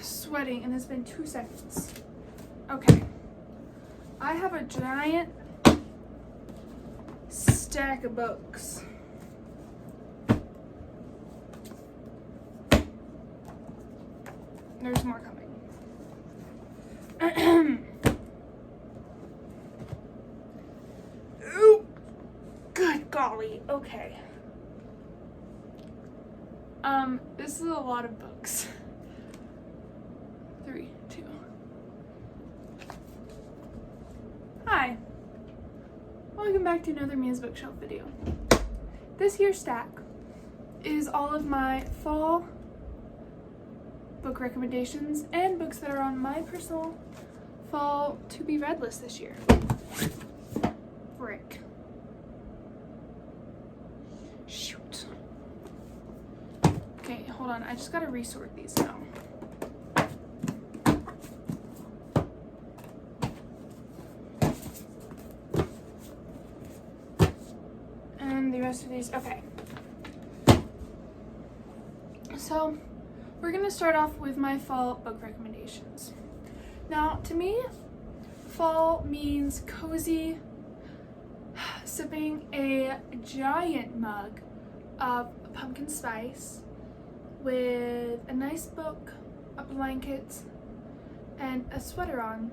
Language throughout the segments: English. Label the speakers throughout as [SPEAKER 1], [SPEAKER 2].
[SPEAKER 1] sweating and it's been 2 seconds. Okay. I have a giant stack of books. There's more coming. Ooh, good golly. Okay. This is a lot of books. 3, 2. Hi. Welcome back to another Mia's Bookshelf video. This here stack is all of my fall book recommendations and books that are on my personal fall to be read list this year. Frick. Shoot. Okay, hold on. I just gotta resort these now. And the rest of these, okay. So, we're gonna start off with my fall book recommendations. Now, to me, fall means cozy, sipping a giant mug of pumpkin spice with a nice book, a blanket, and a sweater on,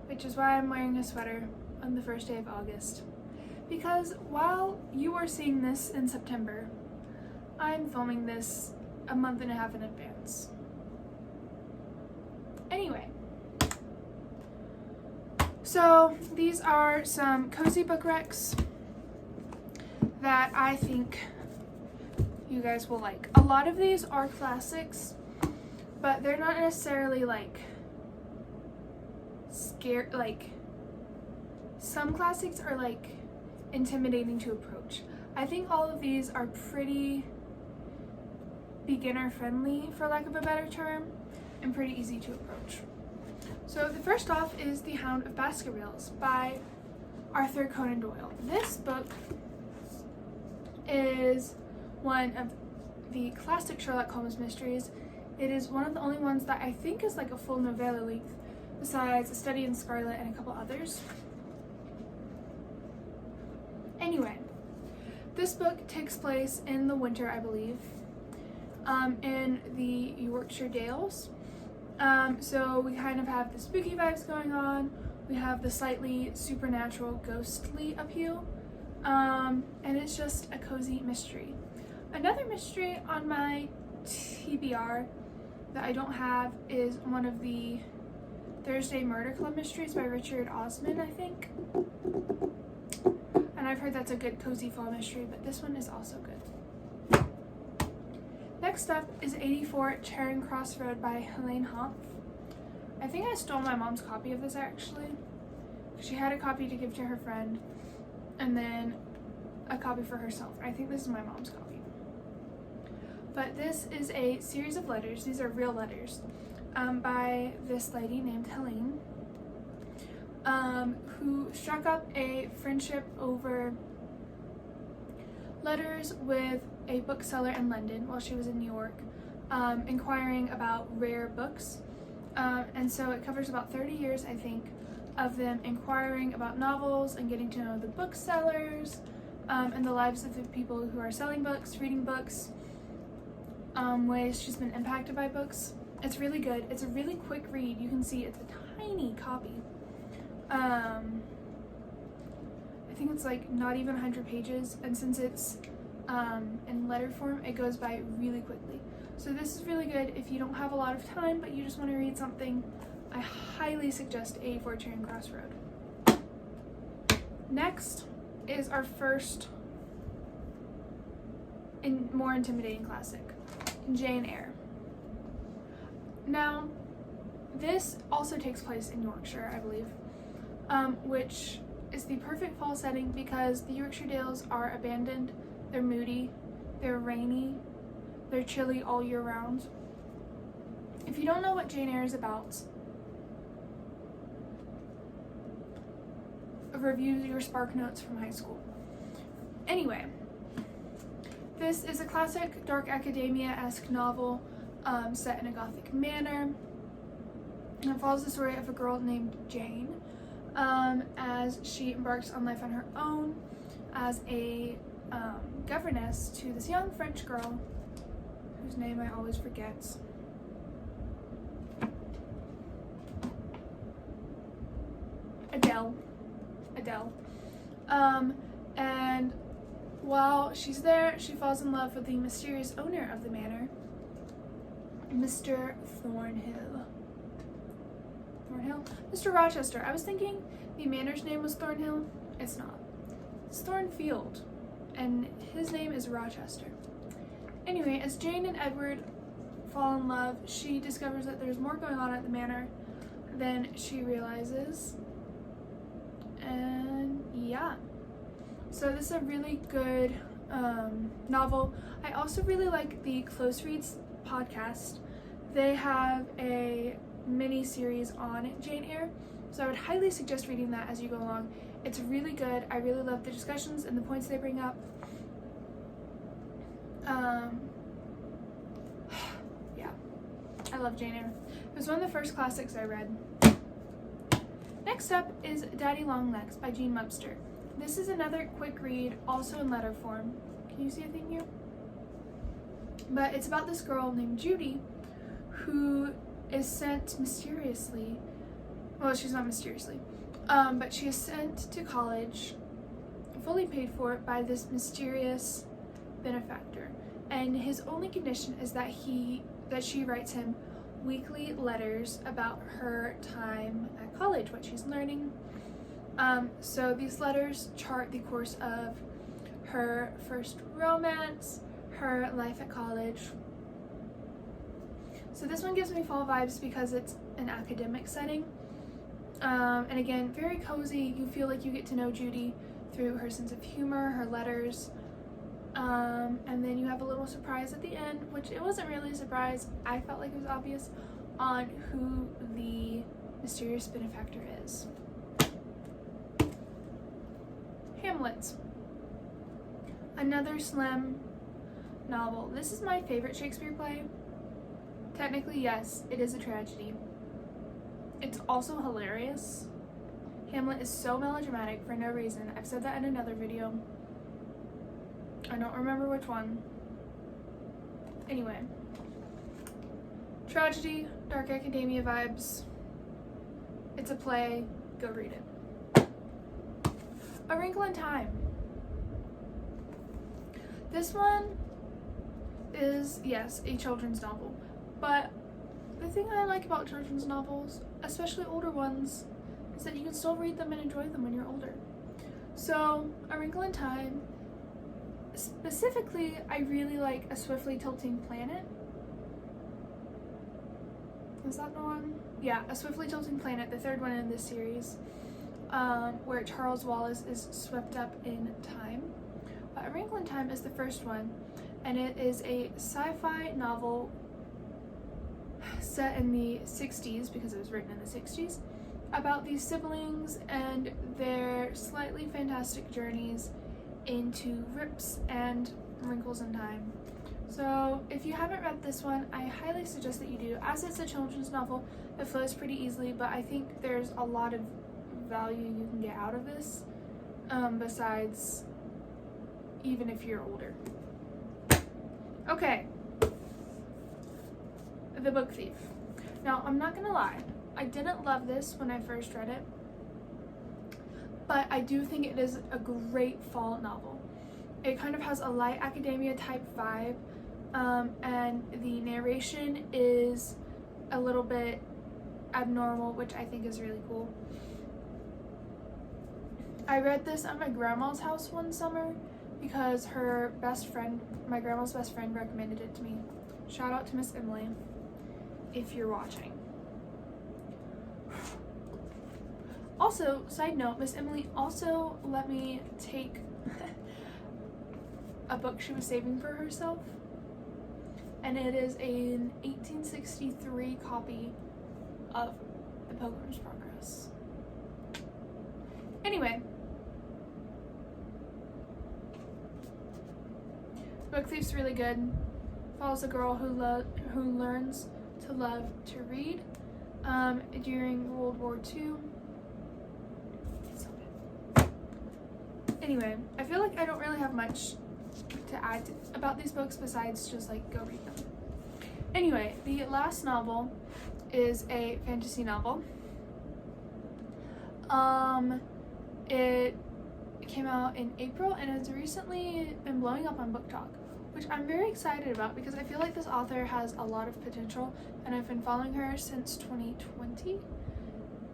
[SPEAKER 1] which is why I'm wearing a sweater on the first day of August. Because while you are seeing this in September, I'm filming this a month and a half in advance. Anyway, so these are some cozy book recs that I think you guys will like. A lot of these are classics, but they're not necessarily like some classics are like intimidating to approach. I think all of these are pretty beginner friendly, for lack of a better term, and pretty easy to approach. So the first off is The Hound of Baskervilles by Arthur Conan Doyle. This book is one of the classic Sherlock Holmes mysteries. It is one of the only ones that I think is like a full novella length, besides A Study in Scarlet and a couple others. Anyway, this book takes place in the winter, I believe, in the Yorkshire Dales. So we kind of have the spooky vibes going on. We have the slightly supernatural, ghostly appeal. And it's just a cozy mystery. Another mystery on my TBR that I don't have is one of the Thursday Murder Club mysteries by Richard Osman, I think. And I've heard that's a good cozy fall mystery, but this one is also good. Next up is 84 Charing Cross Road by Helene Hanff. I think I stole my mom's copy of this actually. She had a copy to give to her friend and then a copy for herself. I think this is my mom's copy. But this is a series of letters, these are real letters, by this lady named Helene, who struck up a friendship over letters with a bookseller in London while she was in New York, inquiring about rare books. And so it covers about 30 years, I think, of them inquiring about novels and getting to know the booksellers, and the lives of the people who are selling books, reading books, ways she's been impacted by books. It's really good. It's a really quick read. You can see it's a tiny copy. I think it's like not even 100 pages, and since it's in letter form, it goes by really quickly. So this is really good if you don't have a lot of time but you just want to read something. I highly suggest 84 Charing Cross Road. Next is our first and more intimidating classic, Jane Eyre. Now, this also takes place in Yorkshire, I believe, which is the perfect fall setting because the Yorkshire Dales are abandoned, they're moody, they're rainy, they're chilly all year round. If you don't know what Jane Eyre is about, review your Spark Notes from high school. Anyway, this is a classic dark academia-esque novel set in a Gothic manor. And it follows the story of a girl named Jane as she embarks on life on her own as a governess to this young French girl whose name I always forget. Adele. And while she's there, she falls in love with the mysterious owner of the manor, Mr. Thornhill. Mr. Rochester. I was thinking the manor's name was Thornhill. It's not. It's Thornfield, and his name is Rochester. Anyway, as Jane and Edward fall in love, she discovers that there's more going on at the manor than she realizes. And yeah, so this is a really good novel. I also really like the Close Reads podcast. They have a mini series on Jane Eyre, so I would highly suggest reading that as you go along. It's really good. I really love the discussions and the points they bring up. Yeah, I love Jane Eyre. It was one of the first classics I read. Next up is Daddy Longlegs by Jean Webster. This is another quick read, also in letter form. Can you see a thing here? But it's about this girl named Judy who is sent mysteriously, well, she's not mysteriously, but she is sent to college, fully paid for by this mysterious benefactor. And his only condition is that she writes him weekly letters about her time at college, what she's learning. So these letters chart the course of her first romance, her life at college. So this one gives me fall vibes because it's an academic setting. And again, very cozy. You feel like you get to know Judy through her sense of humor, her letters. And then you have a little surprise at the end, which it wasn't really a surprise. I felt like it was obvious on who the mysterious benefactor is. Hamlet. Another slim novel. This is my favorite Shakespeare play. Technically, yes, it is a tragedy. It's also hilarious. Hamlet is so melodramatic for no reason. I've said that in another video. I don't remember which one. Anyway. Tragedy, dark academia vibes. It's a play. Go read it. A Wrinkle in Time. This one is, yes, a children's novel. But the thing I like about children's novels, especially older ones, is that you can still read them and enjoy them when you're older. So, A Wrinkle in Time, specifically, I really like A Swiftly Tilting Planet. Is that the one? Yeah, A Swiftly Tilting Planet, the third one in this series, where Charles Wallace is swept up in time. But A Wrinkle in Time is the first one, and it is a sci-fi novel set in the 60s, because it was written in the 60s, about these siblings and their slightly fantastic journeys into rips and wrinkles in time. So if you haven't read this one, I highly suggest that you do. As it's a children's novel, it flows pretty easily, but I think there's a lot of value you can get out of this, besides even if you're older. Okay. The Book Thief. Now, I'm not gonna lie, I didn't love this when I first read it, but I do think it is a great fall novel. It kind of has a light academia type vibe, and the narration is a little bit abnormal, which I think is really cool. I read this at my grandma's house one summer because my grandma's best friend recommended it to me. Shout out to Miss Emily, if you're watching. Also, side note, Miss Emily also let me take a book she was saving for herself, and it is an 1863 copy of The Pilgrim's Progress. Anyway, Book Thief's really good. follows a girl who learns to love to read during World War II. It's so good. Anyway, I feel like I don't really have much to add about these books besides just like go read them. Anyway, the last novel is a fantasy novel. It came out in April and has recently been blowing up on Book Talk, which I'm very excited about because I feel like this author has a lot of potential and I've been following her since 2020.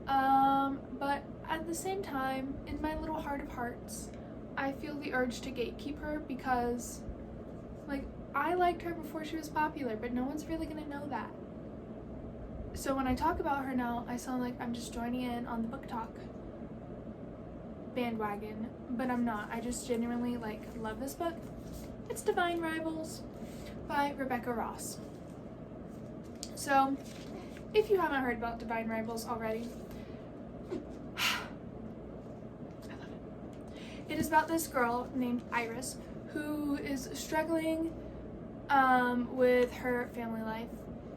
[SPEAKER 1] But at the same time, in my little heart of hearts, I feel the urge to gatekeep her because, like, I liked her before she was popular, but no one's really gonna know that. So when I talk about her now, I sound like I'm just joining in on the Book Talk bandwagon, but I'm not. I just genuinely, like, love this book. It's Divine Rivals by Rebecca Ross. So, if you haven't heard about Divine Rivals already, I love it. It is about this girl named Iris who is struggling with her family life.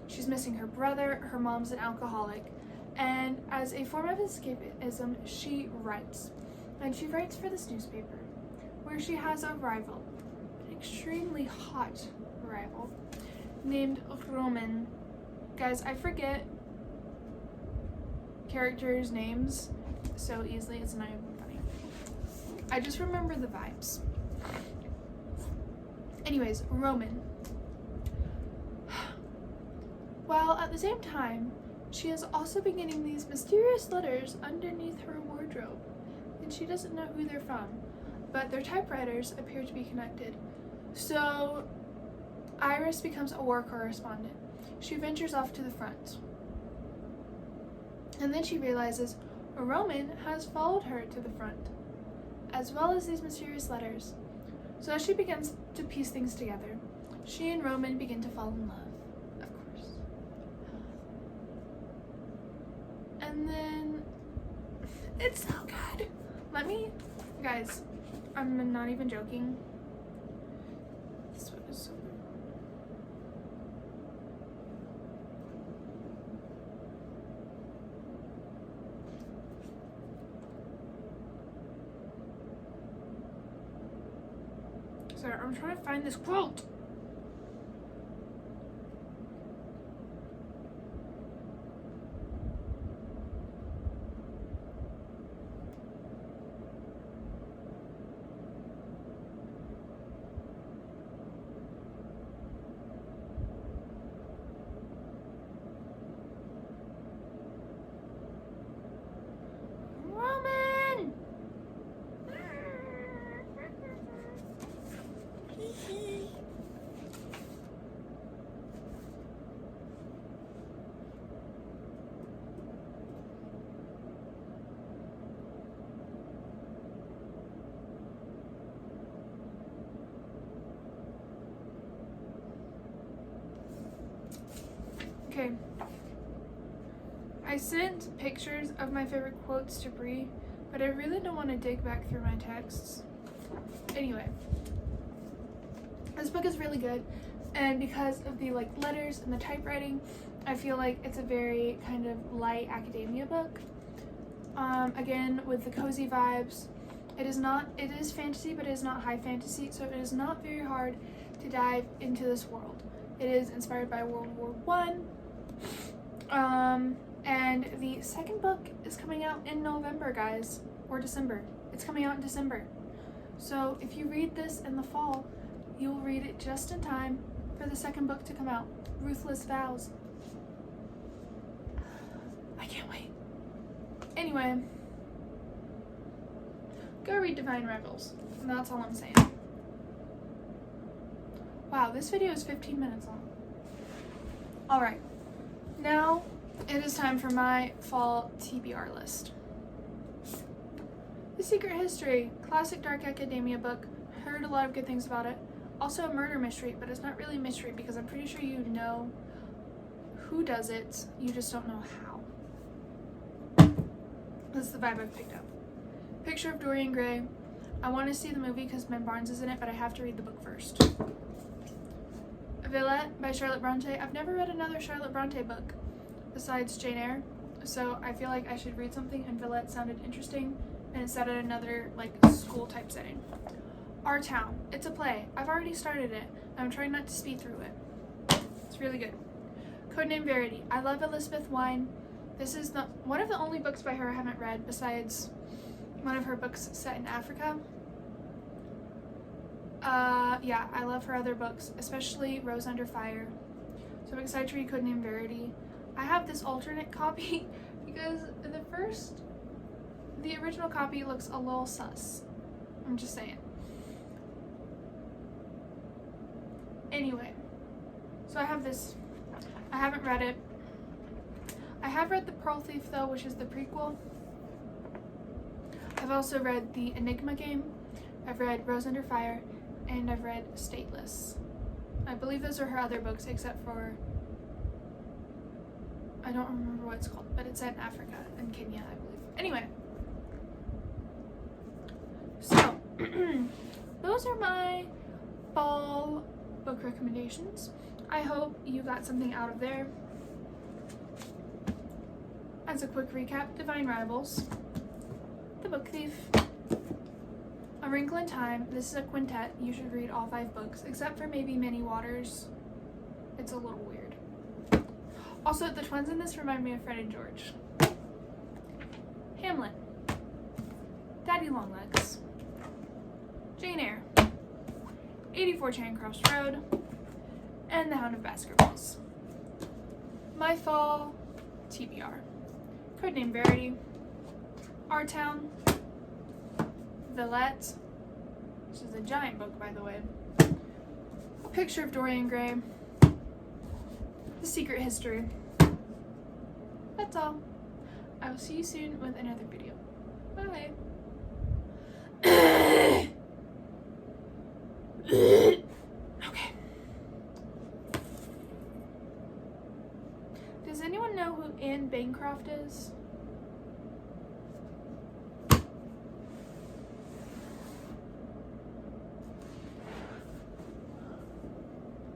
[SPEAKER 1] She's missing her brother, her mom's an alcoholic, and as a form of escapism, she writes. And she writes for this newspaper, where she has a rival, an extremely hot rival, named Roman. Guys, I forget characters' names so easily, it's not even funny. I just remember the vibes. Anyways, Roman. While at the same time, she has also been getting these mysterious letters underneath her wardrobe, and she doesn't know who they're from, but their typewriters appear to be connected. So Iris becomes a war correspondent. She ventures off to the front, and then she realizes Roman has followed her to the front, as well as these mysterious letters. So as she begins to piece things together, she and Roman begin to fall in love, of course. And then it's so good. Guys, I'm not even joking. This one is so good. Sorry, I'm trying to find this quote. Okay, I sent pictures of my favorite quotes to Brie, but I really don't want to dig back through my texts. Anyway, this book is really good, and because of the letters and the typewriting, I feel like it's a very kind of light academia book. Again, with the cozy vibes. It is fantasy, but it is not high fantasy, so it is not very hard to dive into this world. It is inspired by World War I. And the second book is coming out in November, guys, or December. It's coming out in December. So if you read this in the fall, you'll read it just in time for the second book to come out, Ruthless Vows. I can't wait. Anyway, go read Divine Rivals, and that's all I'm saying. Wow, this video is 15 minutes long. Alright, now it is time for my fall TBR list. The Secret History, classic dark academia book. Heard a lot of good things about it. Also a murder mystery, but it's not really a mystery because I'm pretty sure you know who does it, you just don't know how. This is the vibe I've picked up. Picture of Dorian Gray. I want to see the movie because Ben Barnes is in it, but I have to read the book first. Villette by Charlotte Bronte. I've never read another Charlotte Bronte book besides Jane Eyre, so I feel like I should read something, and Villette sounded interesting, and it's set in another like school type setting. Our Town. It's a play. I've already started it. I'm trying not to speed through it. It's really good. Codename Verity. I love Elizabeth Wine. This is one of the only books by her I haven't read besides one of her books set in Africa. Yeah, I love her other books, especially Rose Under Fire. So I'm excited to read Codename Verity. I have this alternate copy because the original copy looks a little sus. I'm just saying. Anyway, so I have this. I haven't read it. I have read The Pearl Thief though, which is the prequel. I've also read The Enigma Game. I've read Rose Under Fire, and I've read Stateless. I believe those are her other books, except for, I don't remember what it's called, but it's set in Africa and Kenya, I believe. Anyway, so those are my fall book recommendations. I hope you got something out of there. As a quick recap, Divine Rivals, The Book Thief, A Wrinkle in Time. This is a quintet. You should read all 5 books, except for maybe Many Waters. It's a little weird. Also, the twins in this remind me of Fred and George. Hamlet, Daddy Longlegs, Jane Eyre, 84 Charing Cross Road, and The Hound of Baskervilles. My fall TBR. Codename Verity, Our Town, Villette, which is a giant book by the way, A Picture of Dorian Gray, The Secret History. That's all. I will see you soon with another video. Bye. Okay. Does anyone know who Anne Bancroft is?